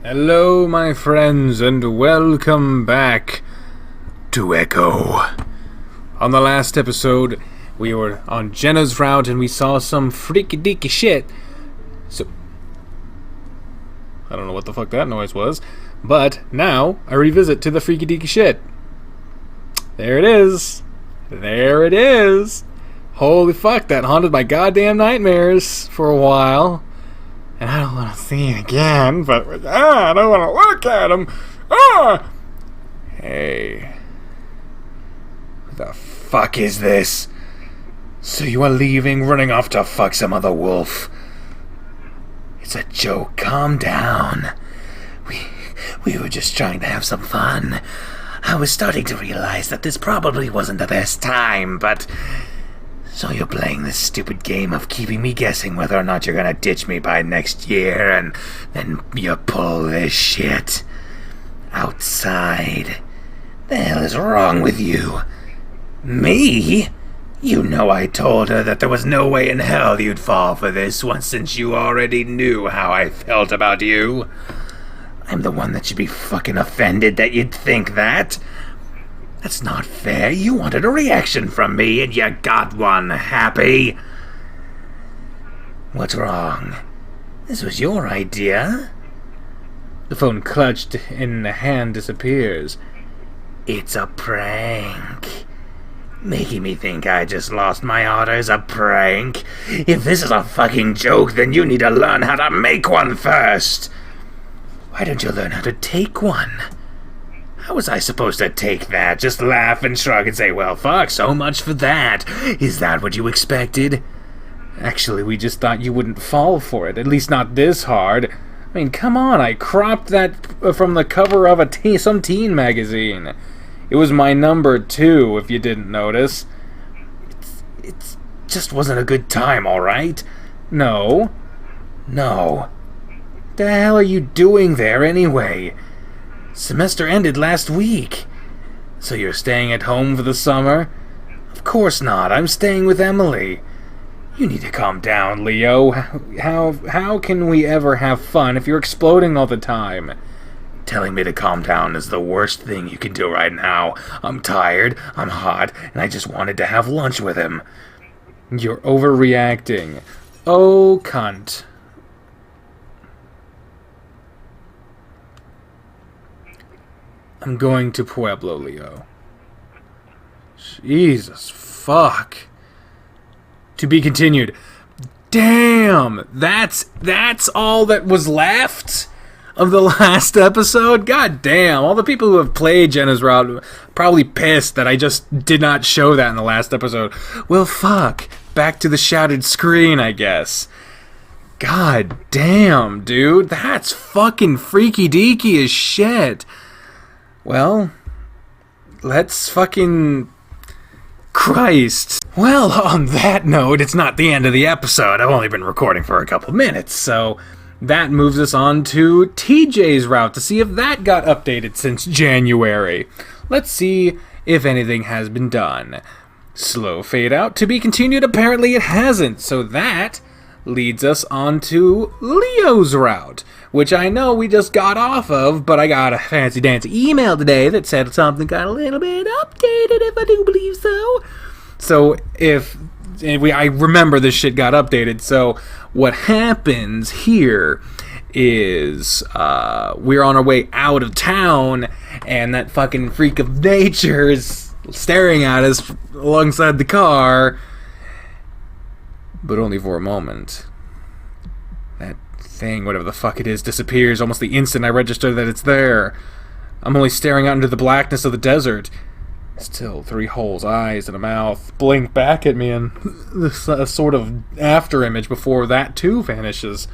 Hello, my friends, and welcome back to Echo. On the last episode, we were on Jenna's route and we saw some freaky deaky shit. So, I don't know what the fuck that noise was, but now I revisit to the freaky deaky shit. There it is. There it is. Holy fuck, that haunted my goddamn nightmares for a while. And I don't want to see it again, but I don't want to look at him. Hey. What the fuck is this? So you are leaving, running off to fuck some other wolf. It's a joke, calm down. We were just trying to have some fun. I was starting to realize that this probably wasn't the best time, but... So you're playing this stupid game of keeping me guessing whether or not you're gonna ditch me by next year, and then you pull this shit. Outside. The hell is wrong with you? Me? You know I told her that there was no way in hell you'd fall for this one since you already knew how I felt about you. I'm the one that should be fucking offended that you'd think that. That's not fair. You wanted a reaction from me, and you got one. Happy? What's wrong? This was your idea. The phone clutched in the hand disappears. It's a prank. Making me think I just lost my orders a prank? If this is a fucking joke, then you need to learn how to make one first. Why don't you learn how to take one? How was I supposed to take that? Just laugh and shrug and say, well, fuck, so much for that. Is that what you expected? Actually, we just thought you wouldn't fall for it. At least not this hard. I mean, come on, I cropped that from the cover of some teen magazine. It was my number 2, if you didn't notice. It just wasn't a good time, alright? No. No. The hell are you doing there, anyway? Semester ended last week. So you're staying at home for the summer? Of course not. I'm staying with Emily. You need to calm down, Leo. How can we ever have fun if you're exploding all the time? Telling me to calm down is the worst thing you can do right now. I'm tired, I'm hot, and I just wanted to have lunch with him. You're overreacting. Oh, cunt. I'm going to Pueblo, Leo. Jesus fuck. To be continued. Damn! That's all that was left of the last episode? God damn. All the people who have played Jenna's route are probably pissed that I just did not show that in the last episode. Well, fuck. Back to the shattered screen, I guess. God damn, dude. That's fucking freaky deaky as shit. Well, let's fucking... Christ. Well, on that note, it's not the end of the episode. I've only been recording for a couple minutes, so that moves us on to TJ's route to see if that got updated since January. Let's see if anything has been done. Slow fade out. To be continued, apparently it hasn't, so that leads us on to Leo's route, which I know we just got off of, but I got a fancy-dancy email today that said something got a little bit updated, if I do believe so. So, I remember this shit got updated, so what happens here is, we're on our way out of town, and that fucking freak of nature is staring at us alongside the car, but only for a moment. That thing, whatever the fuck it is, disappears almost the instant I register that it's there. I'm only staring out into the blackness of the desert. Still 3 holes, eyes, and a mouth blink back at me, and this sort of after image before that too vanishes.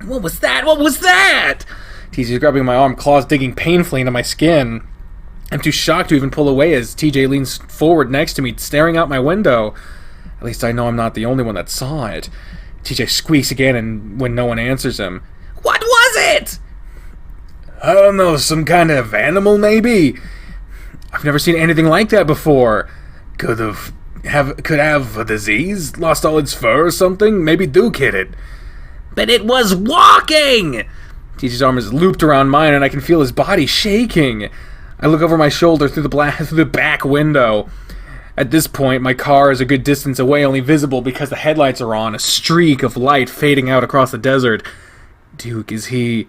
What was that? What was that? TJ's grabbing my arm, claws digging painfully into my skin. I'm too shocked to even pull away as TJ leans forward next to me, staring out my window. At least I know I'm not the only one that saw it. TJ squeaks again, and when no one answers him, "What was it?" "I don't know, some kind of animal, maybe? I've never seen anything like that before. Could have a disease, lost all its fur or something. Maybe Duke hit it." "But it was walking!" TJ's arm is looped around mine, and I can feel his body shaking. I look over my shoulder through the back window. At this point, my car is a good distance away, only visible because the headlights are on, a streak of light fading out across the desert. Duke, is he...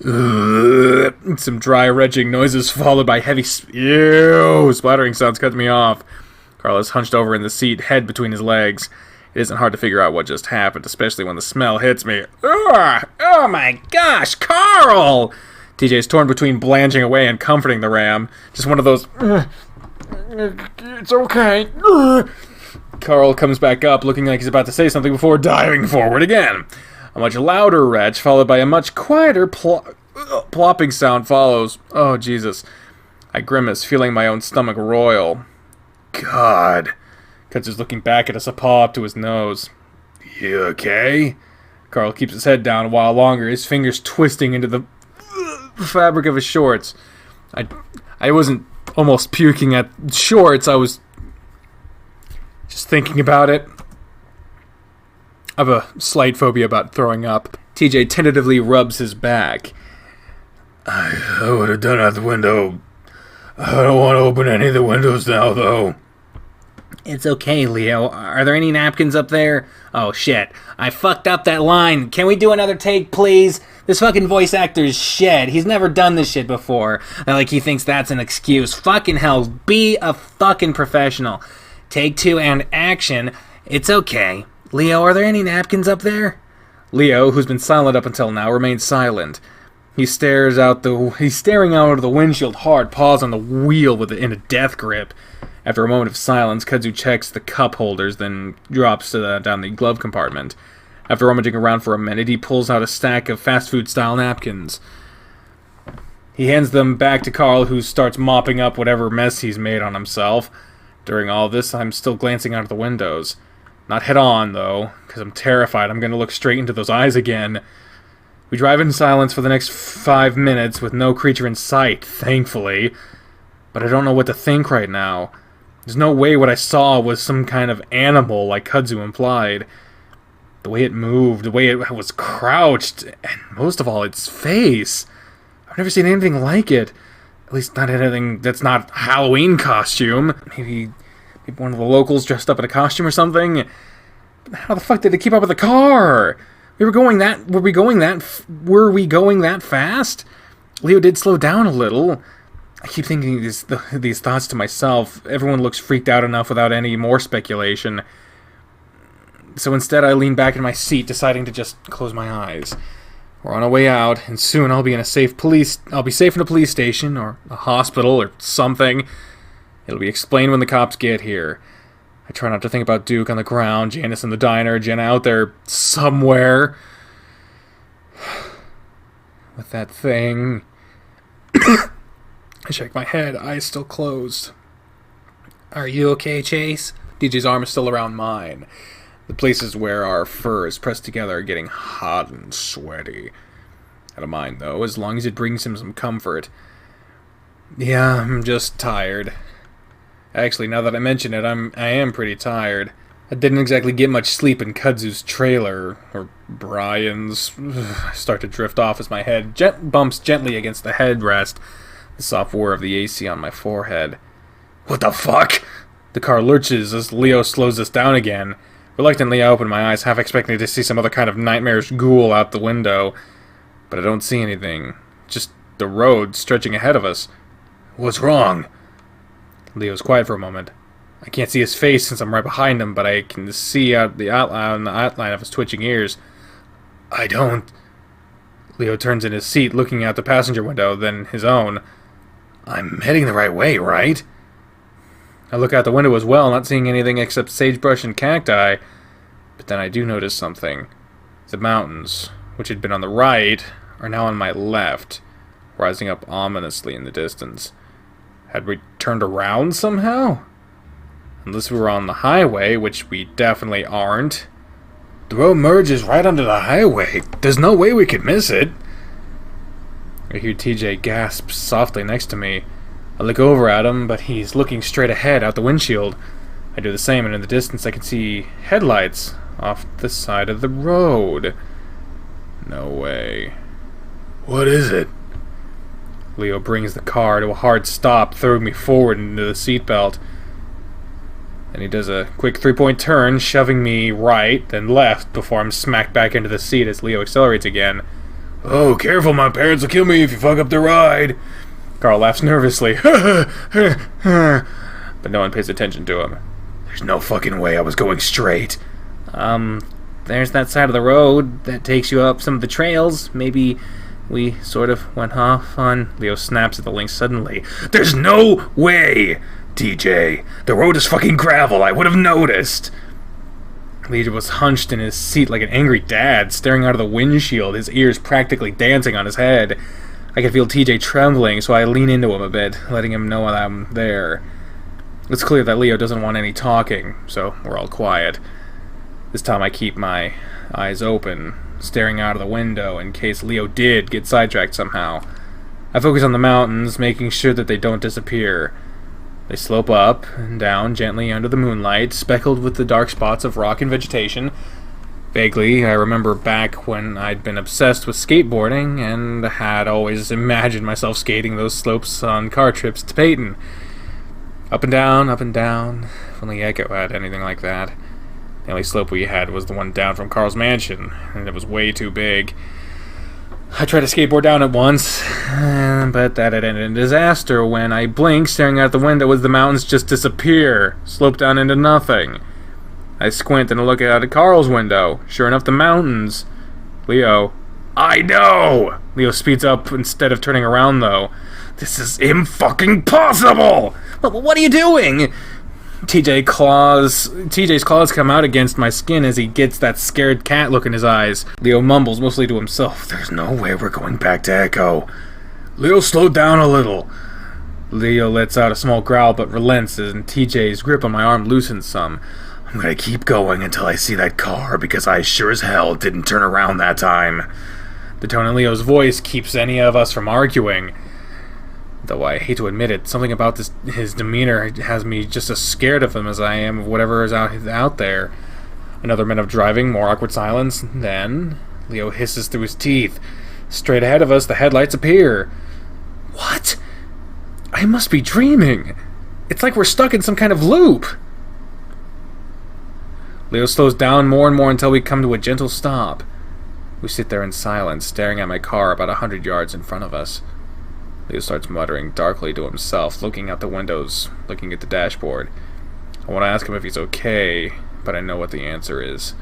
Some dry, retching noises followed by heavy splattering sounds cut me off. Carl is hunched over in the seat, head between his legs. It isn't hard to figure out what just happened, especially when the smell hits me. Ugh! Oh my gosh, Carl! TJ is torn between blanching away and comforting the ram. Just one of those... It's okay. Carl comes back up, looking like he's about to say something before diving forward again. A much louder retch, followed by a much quieter plopping sound follows. Oh, Jesus. I grimace, feeling my own stomach roil. God. Kutsu's looking back at us, a paw up to his nose. You okay? Carl keeps his head down a while longer, his fingers twisting into the fabric of his shorts. I wasn't almost puking at shorts, I was just thinking about it. I have a slight phobia about throwing up. TJ tentatively rubs his back. I would have done out the window. I don't want to open any of the windows now, though. It's okay, Leo. Are there any napkins up there? Oh, shit. I fucked up that line. Can we do another take, please? This fucking voice actor's shit. He's never done this shit before. Like he thinks that's an excuse. Fucking hell. Be a fucking professional. Take 2 and action. It's okay. Leo, are there any napkins up there? Leo, who's been silent up until now, remains silent. He's staring out of the windshield hard, paws on the wheel in a death grip. After a moment of silence, Kudzu checks the cup holders, then drops down the glove compartment. After rummaging around for a minute, he pulls out a stack of fast food-style napkins. He hands them back to Carl, who starts mopping up whatever mess he's made on himself. During all this, I'm still glancing out of the windows. Not head-on, though, because I'm terrified I'm going to look straight into those eyes again. We drive in silence for the next 5 minutes with no creature in sight, thankfully. But I don't know what to think right now. There's no way what I saw was some kind of animal like Kudzu implied. The way it moved, the way it was crouched, and most of all, its face. I've never seen anything like it. At least not anything that's not a Halloween costume. Maybe one of the locals dressed up in a costume or something. But how the fuck did it keep up with the car? Were we going that fast? Leo did slow down a little. I keep thinking these thoughts to myself. Everyone looks freaked out enough without any more speculation. So instead I lean back in my seat, deciding to just close my eyes. We're on our way out, and soon I'll be safe in a police station, or a hospital, or something. It'll be explained when the cops get here. I try not to think about Duke on the ground, Janice in the diner, Jenna out there somewhere. With that thing. I shake my head, eyes still closed. Are you okay, Chase? DJ's arm is still around mine. The places where our fur is pressed together are getting hot and sweaty. I don't mind, though, as long as it brings him some comfort. Yeah, I'm just tired. Actually, now that I mention it, I am pretty tired. I didn't exactly get much sleep in Kudzu's trailer, or Brian's. I start to drift off as my head bumps gently against the headrest, the soft whir of the AC on my forehead. What the fuck? The car lurches as Leo slows us down again. Reluctantly, I open my eyes, half expecting to see some other kind of nightmarish ghoul out the window. But I don't see anything. Just the road stretching ahead of us. What's wrong? Leo's quiet for a moment. I can't see his face since I'm right behind him, but I can see out the outline of his twitching ears. I don't... Leo turns in his seat, looking out the passenger window, then his own. I'm heading the right way, right? I look out the window as well, not seeing anything except sagebrush and cacti. But then I do notice something. The mountains, which had been on the right, are now on my left, rising up ominously in the distance. Had we turned around somehow? Unless we were on the highway, which we definitely aren't. The road merges right under the highway. There's no way we could miss it. I hear TJ gasp softly next to me. I look over at him, but he's looking straight ahead out the windshield. I do the same, and in the distance I can see headlights off the side of the road. No way. What is it? Leo brings the car to a hard stop, throwing me forward into the seatbelt. Then he does a quick 3-point turn, shoving me right, then left, before I'm smacked back into the seat as Leo accelerates again. Oh, careful, my parents will kill me if you fuck up the ride. Carl laughs nervously. But no one pays attention to him. There's no fucking way I was going straight. There's that side of the road that takes you up some of the trails. Maybe we sort of went off on... Leo snaps at the link suddenly. There's no way, TJ. The road is fucking gravel. I would have noticed. Leo was hunched in his seat like an angry dad, staring out of the windshield, his ears practically dancing on his head. I could feel TJ trembling, so I lean into him a bit, letting him know that I'm there. It's clear that Leo doesn't want any talking, so we're all quiet. This time I keep my eyes open, staring out of the window in case Leo did get sidetracked somehow. I focus on the mountains, making sure that they don't disappear. They slope up and down gently under the moonlight, speckled with the dark spots of rock and vegetation. Vaguely, I remember back when I'd been obsessed with skateboarding and had always imagined myself skating those slopes on car trips to Peyton. Up and down, up and down. If only Echo had anything like that. The only slope we had was the one down from Carl's mansion, and it was way too big. I tried to skateboard down it once, but that had ended in disaster when I blinked, staring out the window as the mountains just disappear, slope down into nothing. I squint and look out at Carl's window. Sure enough, the mountains. Leo. I know! Leo speeds up instead of turning around, though. This is imfucking-possible! What are you doing? TJ's claws come out against my skin as he gets that scared cat look in his eyes. Leo mumbles, mostly to himself. There's no way we're going back to Echo. Leo, slow down a little. Leo lets out a small growl but relents and TJ's grip on my arm loosens some. I'm gonna keep going until I see that car because I sure as hell didn't turn around that time. The tone in Leo's voice keeps any of us from arguing. Though I hate to admit it, something about his demeanor has me just as scared of him as I am of whatever is out there. Another minute of driving, more awkward silence. Then Leo hisses through his teeth. Straight ahead of us, the headlights appear. What? I must be dreaming. It's like we're stuck in some kind of loop. Leo slows down more and more until we come to a gentle stop. We sit there in silence, staring at my car about 100 yards in front of us. Leo starts muttering darkly to himself, looking out the windows, looking at the dashboard. I want to ask him if he's okay, but I know what the answer is.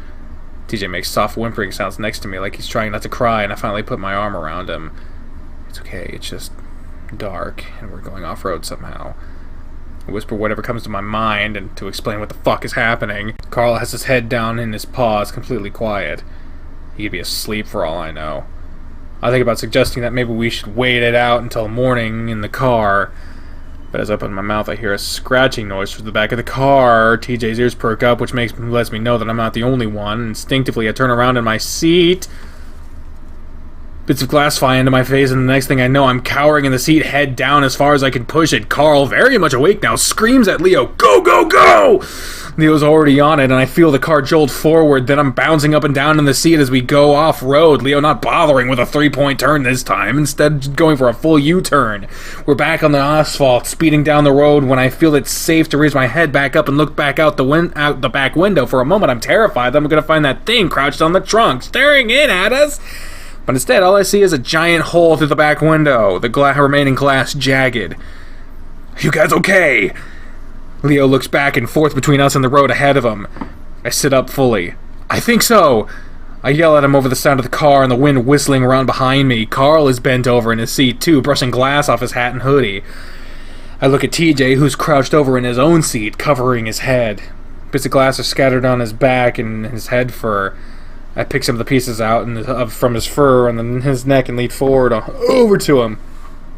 TJ makes soft whimpering sounds next to me like he's trying not to cry, and I finally put my arm around him. It's okay, it's just dark, and we're going off-road somehow. I whisper whatever comes to my mind, and to explain what the fuck is happening. Carl has his head down in his paws, completely quiet. He could be asleep for all I know. I think about suggesting that maybe we should wait it out until morning in the car. But as I open my mouth, I hear a scratching noise from the back of the car. TJ's ears perk up, which lets me know that I'm not the only one. Instinctively, I turn around in my seat. Bits of glass fly into my face, and the next thing I know, I'm cowering in the seat, head down as far as I can push it. Carl, very much awake now, screams at Leo, "Go, go, go!" Leo's already on it, and I feel the car jolt forward. Then I'm bouncing up and down in the seat as we go off-road. Leo not bothering with a 3-point turn this time, instead going for a full U-turn. We're back on the asphalt, speeding down the road when I feel it's safe to raise my head back up and look back out the back window. For a moment, I'm terrified that I'm going to find that thing crouched on the trunk, staring in at us. But instead, all I see is a giant hole through the back window, the remaining glass jagged. You guys okay? Leo looks back and forth between us and the road ahead of him. I sit up fully. I think so. I yell at him over the sound of the car and the wind whistling around behind me. Carl is bent over in his seat too, brushing glass off his hat and hoodie. I look at TJ, who's crouched over in his own seat, covering his head. Bits of glass are scattered on his back and his head fur. I pick some of the pieces out from his fur and then his neck and lean forward over to him.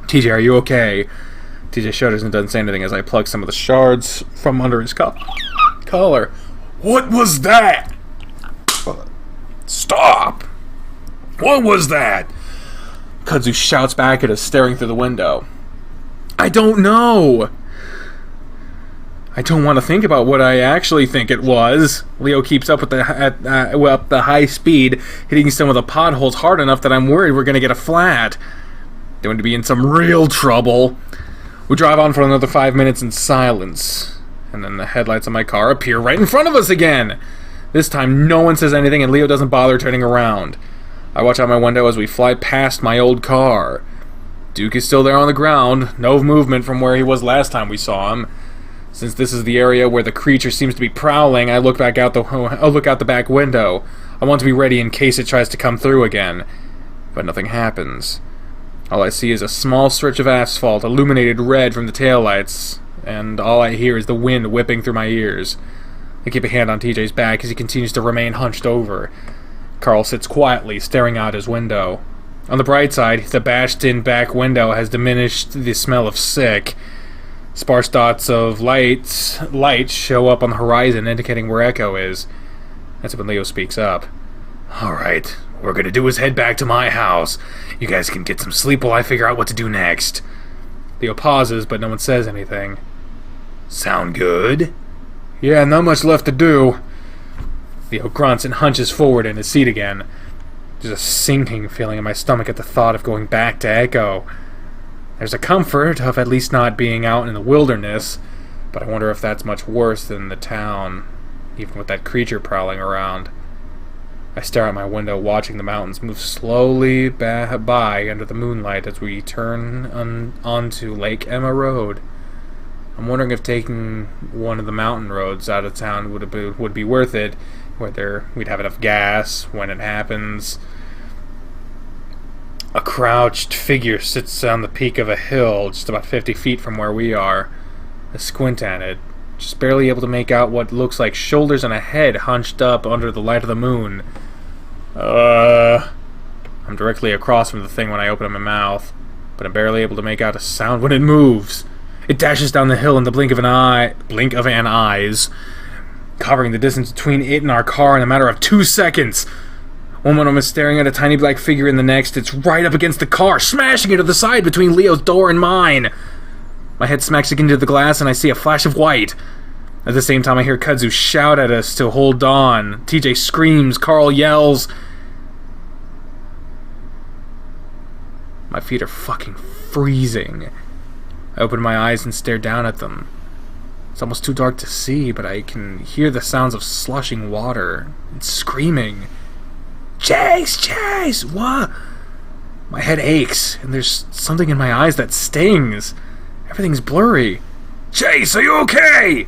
TJ, are you okay? TJ shudders and doesn't say anything as I plug some of the shards from under his collar. What was that? Stop! What was that? Kudzu shouts back at us, staring through the window. I don't know! I don't want to think about what I actually think it was. Leo keeps up with the high speed, hitting some of the potholes hard enough that I'm worried we're going to get a flat. Going to be in some real trouble. We drive on for another 5 minutes in silence, and then the headlights of my car appear right in front of us again. This time no one says anything and Leo doesn't bother turning around. I watch out my window as we fly past my old car. Duke is still there on the ground, no movement from where he was last time we saw him. Since this is the area where the creature seems to be prowling, I look out the back window. I want to be ready in case it tries to come through again. But nothing happens. All I see is a small stretch of asphalt illuminated red from the taillights, and all I hear is the wind whipping through my ears. I keep a hand on TJ's back as he continues to remain hunched over. Carl sits quietly, staring out his window. On the bright side, the bashed-in back window has diminished the smell of sick. Sparse dots of light show up on the horizon, indicating where Echo is. That's when Leo speaks up. Alright, what we're gonna do is head back to my house. You guys can get some sleep while I figure out what to do next. Leo pauses, but no one says anything. Sound good? Yeah, not much left to do. Leo grunts and hunches forward in his seat again. There's a sinking feeling in my stomach at the thought of going back to Echo. There's a comfort of at least not being out in the wilderness, but I wonder if that's much worse than the town, even with that creature prowling around. I stare out my window, watching the mountains move slowly by under the moonlight as we turn onto Lake Emma Road. I'm wondering if taking one of the mountain roads out of town would be worth it, whether we'd have enough gas when it happens. A crouched figure sits on the peak of a hill just about 50 feet from where we are. I squint at it, just barely able to make out what looks like shoulders and a head hunched up under the light of the moon. I'm directly across from the thing when I open my mouth, but I'm barely able to make out a sound when it moves. It dashes down the hill in the blink of an eyes, covering the distance between it and our car in a matter of 2 seconds. One moment I'm staring at a tiny black figure, in the next it's right up against the car, smashing it to the side between Leo's door and mine. My head smacks into the glass and I see a flash of white. At the same time I hear Kudzu shout at us to hold on. TJ screams, Carl yells. My feet are fucking freezing. I open my eyes and stare down at them. It's almost too dark to see, but I can hear the sounds of slushing water and screaming. Chase! Chase! What? My head aches, and there's something in my eyes that stings. Everything's blurry. Chase, are you okay?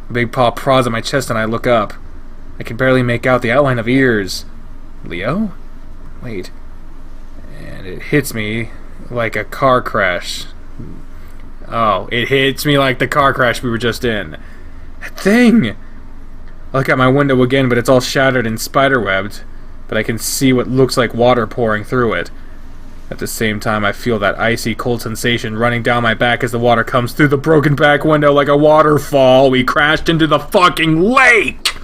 A big paw prods at my chest and I look up. I can barely make out the outline of ears. Leo? Wait. And it hits me like a car crash. Oh, it hits me like the car crash we were just in. That thing! I look out my window again, but it's all shattered and spiderwebbed. But I can see what looks like water pouring through it. At the same time, I feel that icy cold sensation running down my back as the water comes through the broken back window like a waterfall. We crashed into the fucking lake!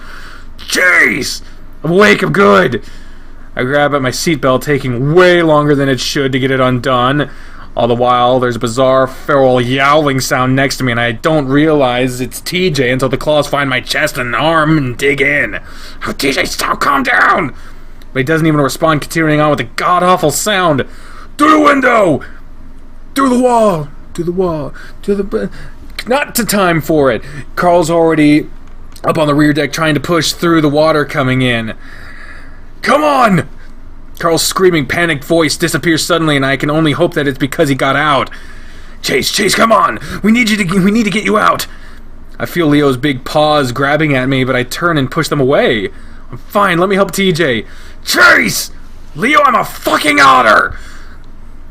Jeez! A lake of good! I grab at my seatbelt, taking way longer than it should to get it undone. All the while, there's a bizarre, feral yowling sound next to me, and I don't realize it's TJ until the claws find my chest and arm and dig in. Oh, TJ, stop, calm down! But he doesn't even respond, continuing on with a god-awful sound. Through the window! Through the wall! Through the wall! Through the... Not to time for it! Carl's already up on the rear deck trying to push through the water coming in. Come on! Carl's screaming, panicked voice disappears suddenly, and I can only hope that it's because he got out. Chase, come on! We need to get you out! I feel Leo's big paws grabbing at me, but I turn and push them away. I'm fine, let me help TJ. Chase! Leo, I'm a fucking otter!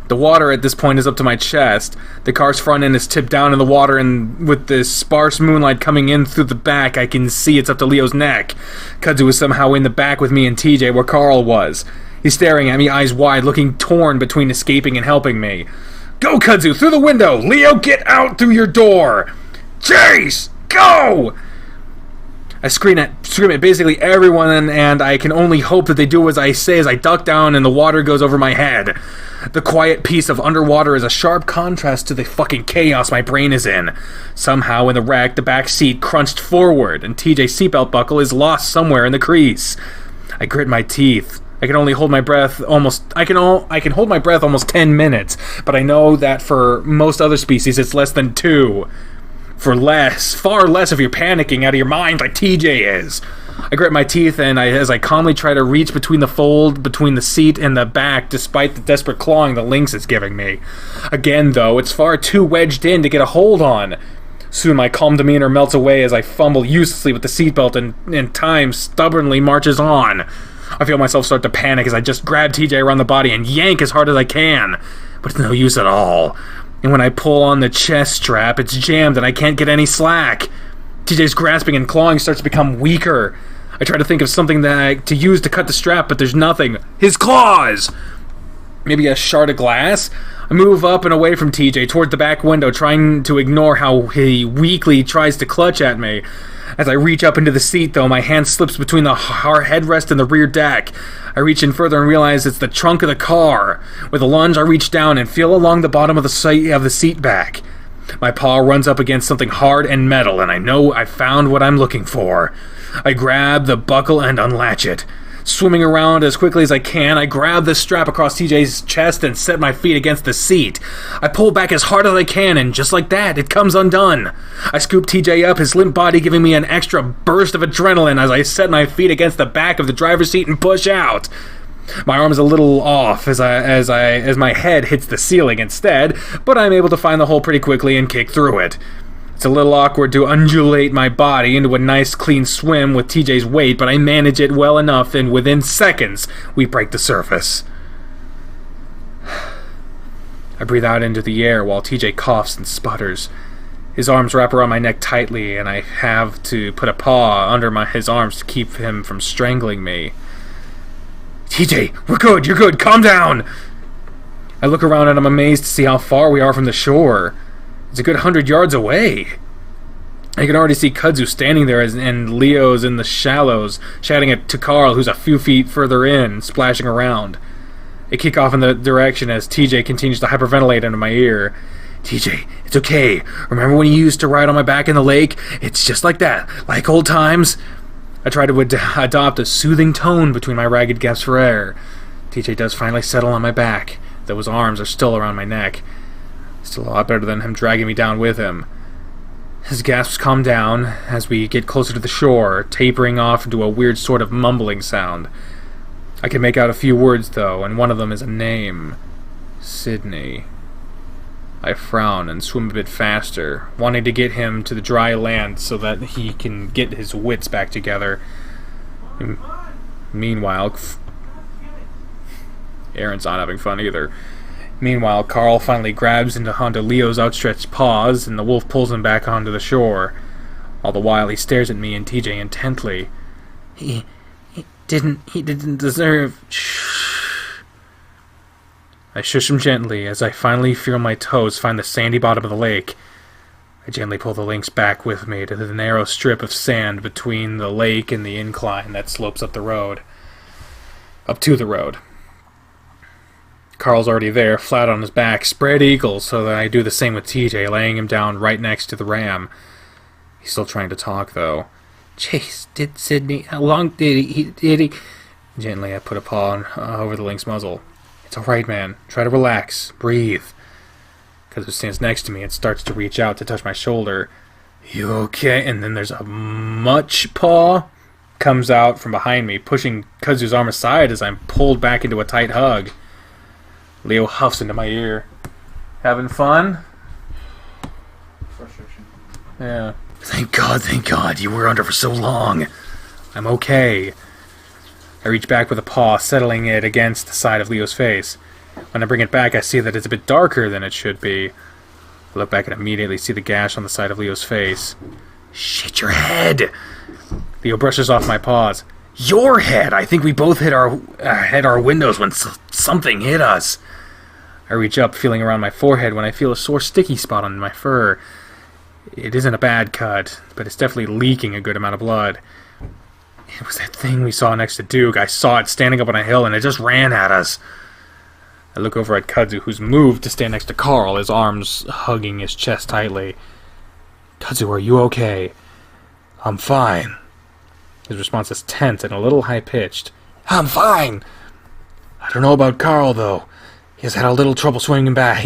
The water at this point is up to my chest. The car's front end is tipped down in the water, and with this sparse moonlight coming in through the back, I can see it's up to Leo's neck. Kudzu is somehow in the back with me and TJ where Carl was. He's staring at me, eyes wide, looking torn between escaping and helping me. Go, Kudzu, through the window! Leo, get out through your door! Chase! Go! I scream at basically everyone, and I can only hope that they do as I say as I duck down and the water goes over my head. The quiet peace of underwater is a sharp contrast to the fucking chaos my brain is in. Somehow in the wreck, the back seat crunched forward, and TJ's seatbelt buckle is lost somewhere in the crease. I grit my teeth. I can hold my breath almost 10 minutes, but I know that for most other species it's less than 2. Far less if you're panicking out of your mind like TJ is. I grit my teeth as I calmly try to reach between the fold between the seat and the back despite the desperate clawing the Lynx is giving me. Again, though, it's far too wedged in to get a hold on. Soon my calm demeanor melts away as I fumble uselessly with the seatbelt and time stubbornly marches on. I feel myself start to panic as I just grab TJ around the body and yank as hard as I can, but it's no use at all. And when I pull on the chest strap, it's jammed and I can't get any slack. TJ's grasping and clawing starts to become weaker. I try to think of something to use to cut the strap, but there's nothing. His claws! Maybe a shard of glass? I move up and away from TJ toward the back window, trying to ignore how he weakly tries to clutch at me. As I reach up into the seat, though, my hand slips between the headrest and the rear deck. I reach in further and realize it's the trunk of the car. With a lunge, I reach down and feel along the bottom of the seat back. My paw runs up against something hard and metal, and I know I found what I'm looking for. I grab the buckle and unlatch it. Swimming around as quickly as I can, I grab the strap across TJ's chest and set my feet against the seat. I pull back as hard as I can, and just like that, it comes undone. I scoop TJ up, his limp body giving me an extra burst of adrenaline as I set my feet against the back of the driver's seat and push out. My arm is a little off as my head hits the ceiling instead, but I'm able to find the hole pretty quickly and kick through it. It's a little awkward to undulate my body into a nice clean swim with TJ's weight, but I manage it well enough, and within seconds, we break the surface. I breathe out into the air while TJ coughs and sputters. His arms wrap around my neck tightly, and I have to put a paw under his arms to keep him from strangling me. TJ, we're good, you're good, calm down! I look around and I'm amazed to see how far we are from the shore. It's a good 100 yards away. I can already see Kudzu standing there and Leo's in the shallows, shouting to Carl, who's a few feet further in, splashing around. I kick off in the direction as TJ continues to hyperventilate into my ear. TJ, it's okay. Remember when you used to ride on my back in the lake? It's just like that, like old times. I try to adopt a soothing tone between my ragged gasps for air. TJ does finally settle on my back, though his arms are still around my neck. Still a lot better than him dragging me down with him. His gasps calm down as we get closer to the shore, tapering off into a weird sort of mumbling sound. I can make out a few words, though, and one of them is a name. Sydney. I frown and swim a bit faster, wanting to get him to the dry land so that he can get his wits back together. Meanwhile, Aaron's not having fun either. Meanwhile, Carl finally grabs onto Leo's outstretched paws, and the wolf pulls him back onto the shore. All the while, he stares at me and TJ intently. He didn't deserve... Shh. I shush him gently as I finally feel my toes find the sandy bottom of the lake. I gently pull the lynx back with me to the narrow strip of sand between the lake and the incline that slopes up to the road. Carl's already there, flat on his back, spread eagle, so that I do the same with TJ, laying him down right next to the ram. He's still trying to talk, though. Chase, did Sydney... How long did he... Gently, I put a paw over the lynx's muzzle. It's all right, man. Try to relax. Breathe. Because it stands next to me and starts to reach out to touch my shoulder. You okay? And then there's a much paw comes out from behind me, pushing Kudzu's arm aside as I'm pulled back into a tight hug. Leo huffs into my ear. Having fun? Frustration. Yeah. Thank God, you were under for so long. I'm okay. I reach back with a paw, settling it against the side of Leo's face. When I bring it back, I see that it's a bit darker than it should be. I look back and immediately see the gash on the side of Leo's face. Shit, your head! Leo brushes off my paws. Your head! I think we both hit our windows when something hit us. I reach up, feeling around my forehead when I feel a sore sticky spot on my fur. It isn't a bad cut, but it's definitely leaking a good amount of blood. It was that thing we saw next to Duke. I saw it standing up on a hill, and it just ran at us. I look over at Kudzu, who's moved to stand next to Carl, his arms hugging his chest tightly. Kudzu, are you okay? I'm fine. His response is tense and a little high-pitched. I'm fine! I don't know about Carl, though. He had a little trouble swimming back.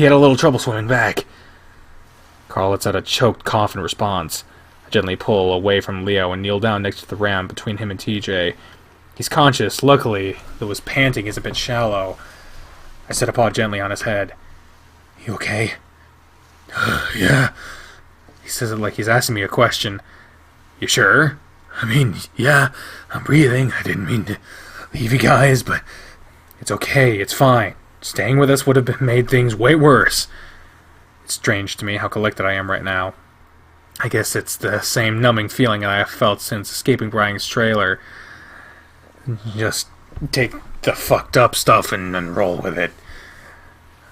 Carl lets out a choked cough in response. I gently pull away from Leo and kneel down next to the ram between him and TJ. He's conscious, luckily, though his panting is a bit shallow. I set a paw gently on his head. You okay? Yeah. He says it like he's asking me a question. You sure? I mean, yeah, I'm breathing. I didn't mean to leave you guys, but it's okay, it's fine. Staying with us would have made things way worse. It's strange to me how collected I am right now. I guess it's the same numbing feeling that I have felt since escaping Brian's trailer. Just take the fucked up stuff and roll with it.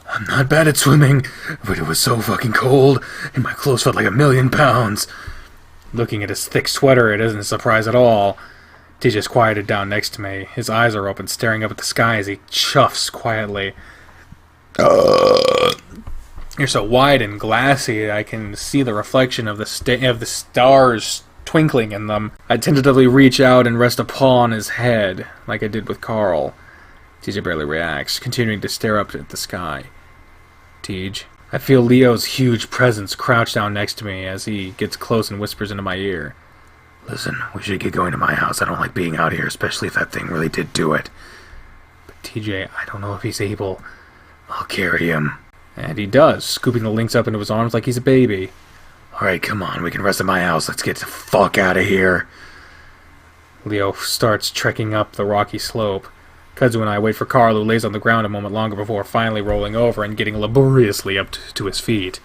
I'm not bad at swimming, but it was so fucking cold, and my clothes felt like 1,000,000 pounds. Looking at his thick sweater, it isn't a surprise at all. TJ's quieted down next to me. His eyes are open, staring up at the sky as he chuffs quietly. You're so wide and glassy, I can see the reflection of the stars twinkling in them. I tentatively reach out and rest a paw on his head, like I did with Carl. TJ barely reacts, continuing to stare up at the sky. TJ. I feel Leo's huge presence crouch down next to me as he gets close and whispers into my ear. Listen, we should get going to my house. I don't like being out here, especially if that thing really did do it. But TJ, I don't know if he's able. I'll carry him. And he does, scooping the lynx up into his arms like he's a baby. Alright, come on, we can rest at my house. Let's get the fuck out of here. Leo starts trekking up the rocky slope. Kudzu and I wait for Carl, who lays on the ground a moment longer before finally rolling over and getting laboriously up to his feet.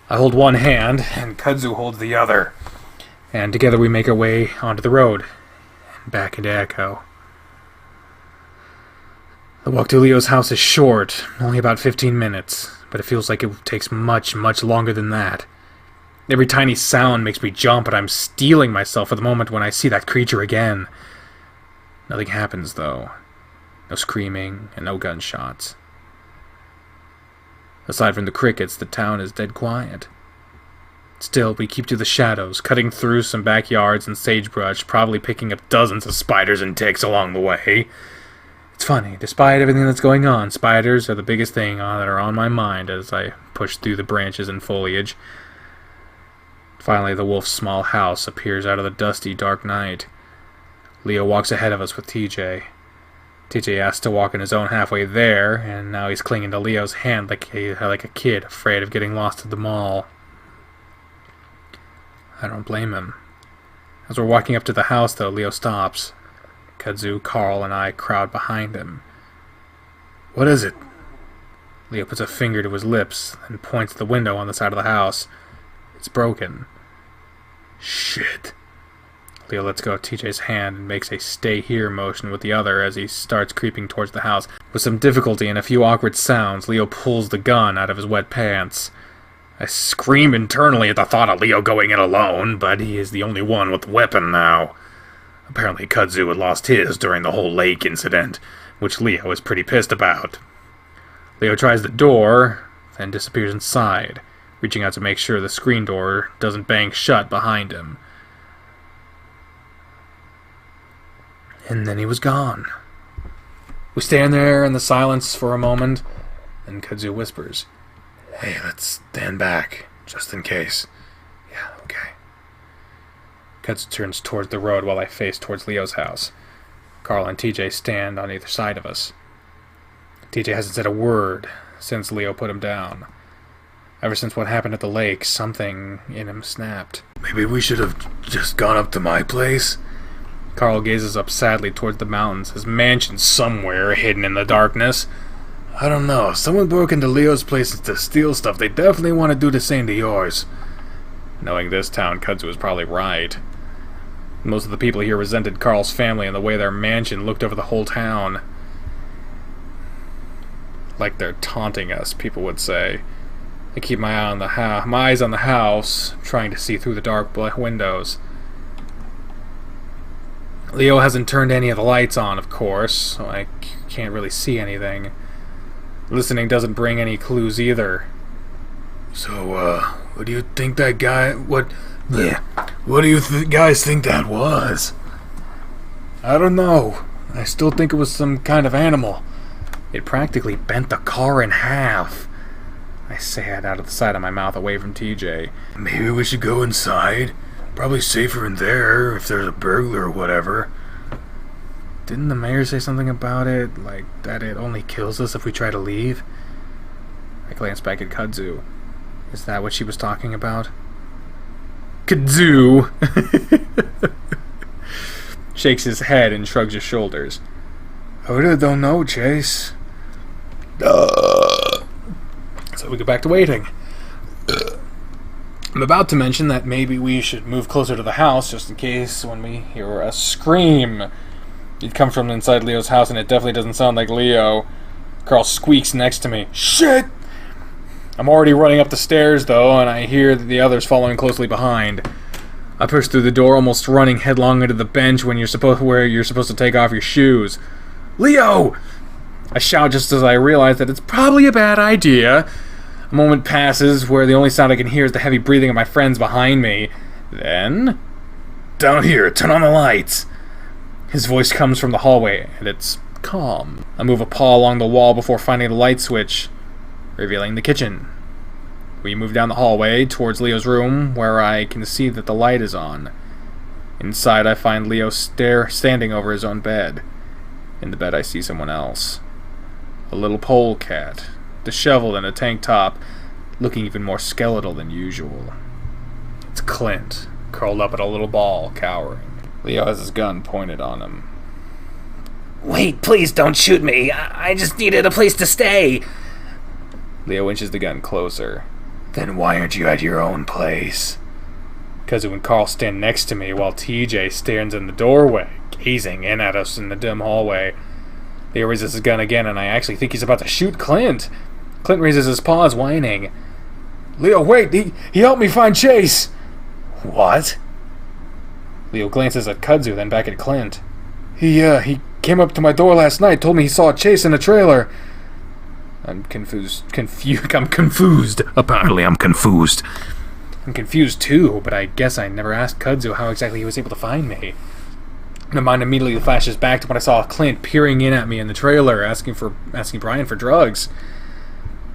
I hold one hand, and Kudzu holds the other. And together we make our way onto the road, and back into Echo. The walk to Leo's house is short, only about 15 minutes, but it feels like it takes much, much longer than that. Every tiny sound makes me jump, and I'm steeling myself for the moment when I see that creature again. Nothing happens, though. No screaming, and no gunshots. Aside from the crickets, the town is dead quiet. Still, we keep to the shadows, cutting through some backyards and sagebrush, probably picking up dozens of spiders and ticks along the way. It's funny, despite everything that's going on, spiders are the biggest thing that are on my mind as I push through the branches and foliage. Finally, the wolf's small house appears out of the dusty, dark night. Leo walks ahead of us with TJ. TJ asked to walk in his own halfway there, and now he's clinging to Leo's hand like a kid afraid of getting lost at the mall. I don't blame him. As we're walking up to the house, though, Leo stops. Kudzu, Carl, and I crowd behind him. What is it? Leo puts a finger to his lips and points to the window on the side of the house. It's broken. Shit. Leo lets go of TJ's hand and makes a stay here motion with the other as he starts creeping towards the house. With some difficulty and a few awkward sounds, Leo pulls the gun out of his wet pants. I scream internally at the thought of Leo going in alone, but he is the only one with the weapon now. Apparently Kudzu had lost his during the whole lake incident, which Leo is pretty pissed about. Leo tries the door, then disappears inside, reaching out to make sure the screen door doesn't bang shut behind him. And then he was gone. We stand there in the silence for a moment, and Kudzu whispers, Hey, let's stand back, just in case. Yeah, okay. Kudzu turns towards the road while I face towards Leo's house. Carl and TJ stand on either side of us. TJ hasn't said a word since Leo put him down. Ever since what happened at the lake, something in him snapped. Maybe we should have just gone up to my place? Carl gazes up sadly towards the mountains, his mansion somewhere hidden in the darkness. I don't know. If someone broke into Leo's place to steal stuff, they definitely want to do the same to yours. Knowing this town, Kudzu was probably right. Most of the people here resented Carl's family and the way their mansion looked over the whole town. Like they're taunting us, people would say. I keep my eyes on the house, trying to see through the dark windows. Leo hasn't turned any of the lights on, of course, so I can't really see anything. Listening doesn't bring any clues either. So, what do you think that guy... What do you guys think that was? I don't know. I still think it was some kind of animal. It practically bent the car in half. I say it out of the side of my mouth away from TJ. Maybe we should go inside. Probably safer in there if there's a burglar or whatever. Didn't the mayor say something about it? Like, that it only kills us if we try to leave? I glanced back at Kudzu. Is that what she was talking about? Kudzu! Shakes his head and shrugs his shoulders. I really don't know, Chase. So we go back to waiting. I'm about to mention that maybe we should move closer to the house just in case when we hear a scream. It comes from inside Leo's house and it definitely doesn't sound like Leo. Carl squeaks next to me. Shit! I'm already running up the stairs though, and I hear the others following closely behind. I push through the door, almost running headlong into the bench where you're supposed to take off your shoes. Leo! I shout just as I realize that it's probably a bad idea. A moment passes where the only sound I can hear is the heavy breathing of my friends behind me. Then... Down here, turn on the lights! His voice comes from the hallway, and it's calm. I move a paw along the wall before finding the light switch, revealing the kitchen. We move down the hallway towards Leo's room, where I can see that the light is on. Inside, I find Leo standing over his own bed. In the bed, I see someone else. A little polecat, disheveled in a tank top, looking even more skeletal than usual. It's Clint, curled up in a little ball, cowering. Leo has his gun pointed on him. Wait, please don't shoot me. I just needed a place to stay. Leo inches the gun closer. Then why aren't you at your own place? Kudzu and Carl stand next to me while TJ stands in the doorway, gazing in at us in the dim hallway. Leo raises his gun again, and I actually think he's about to shoot Clint. Clint raises his paws, whining. Leo, wait! He helped me find Chase! What? Leo glances at Kudzu, then back at Clint. He came up to my door last night, told me he saw Chase in a trailer. I'm confused. I'm confused. Apparently I'm confused. I'm confused too, but I guess I never asked Kudzu how exactly he was able to find me. My mind immediately flashes back to when I saw Clint peering in at me in the trailer, asking Brian for drugs.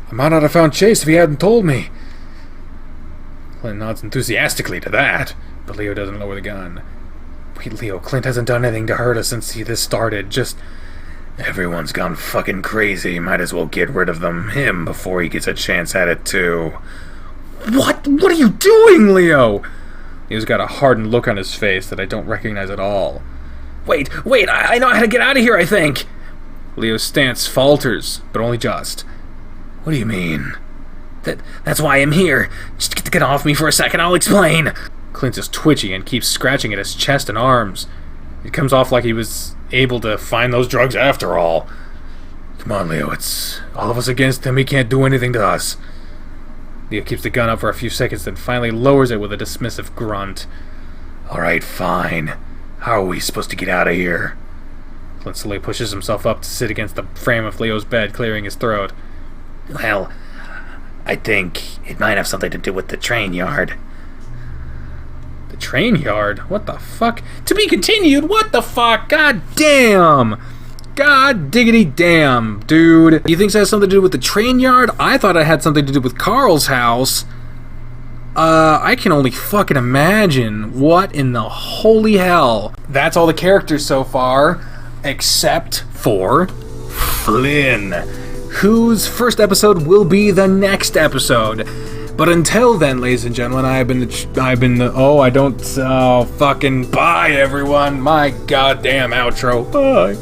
I might not have found Chase if he hadn't told me. Clint nods enthusiastically to that, but Leo doesn't lower the gun. Wait, Leo, Clint hasn't done anything to hurt us since this started. Just... Everyone's gone fucking crazy. Might as well get rid of him before he gets a chance at it too. What? What are you doing, Leo? Leo's got a hardened look on his face that I don't recognize at all. Wait, I know how to get out of here, I think. Leo's stance falters, but only just. What do you mean? That's why I'm here. Just get off me for a second, I'll explain. Clint is twitchy and keeps scratching at his chest and arms. It comes off like he was able to find those drugs after all. Come on, Leo, it's all of us against him. He can't do anything to us. Leo keeps the gun up for a few seconds, then finally lowers it with a dismissive grunt. Alright, fine. How are we supposed to get out of here? Clint slowly pushes himself up to sit against the frame of Leo's bed, clearing his throat. Well, I think it might have something to do with the train yard. The train yard? What the fuck? To be continued? What the fuck? God damn! God diggity damn, dude. You think it has something to do with the train yard? I thought it had something to do with Carl's house. I can only fucking imagine. What in the holy hell? That's all the characters so far, except for Flynn, whose first episode will be the next episode. But until then, ladies and gentlemen, fucking bye, everyone. My goddamn outro. Bye.